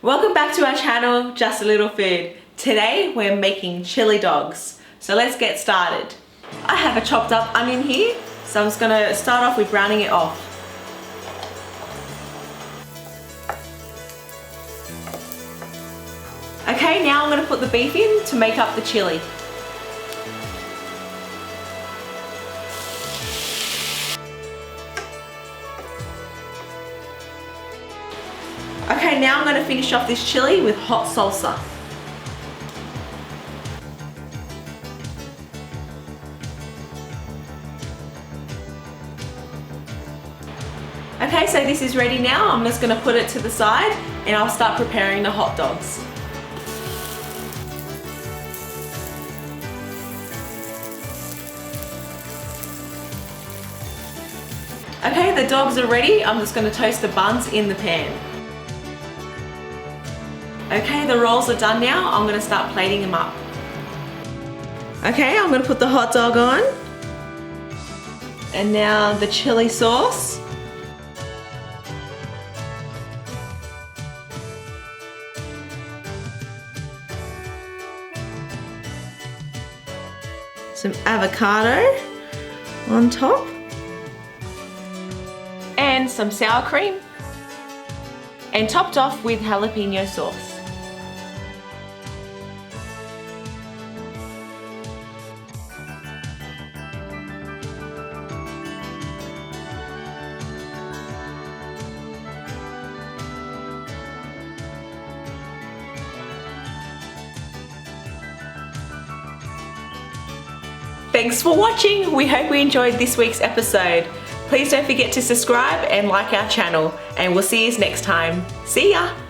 Welcome back to our channel, Just a Little Food. Today we're making chili dogs. So let's get started. I have a chopped up onion here, so I'm just gonna start off with browning it off. Okay, now I'm gonna put the beef in to make up the chili. Okay, now I'm going to finish off this chili with hot salsa. Okay, so this is ready now. I'm just going to put it to the side and I'll start preparing the hot dogs. Okay, the dogs are ready. I'm just going to toast the buns in the pan. Okay, the rolls are done now. I'm going to start plating them up. Okay, I'm going to put the hot dog on. And now the chili sauce. Some avocado on top. And some sour cream. And topped off with jalapeno sauce. Thanks for watching. We hope you enjoyed this week's episode. Please don't forget to subscribe and like our channel, and we'll see you next time. See ya!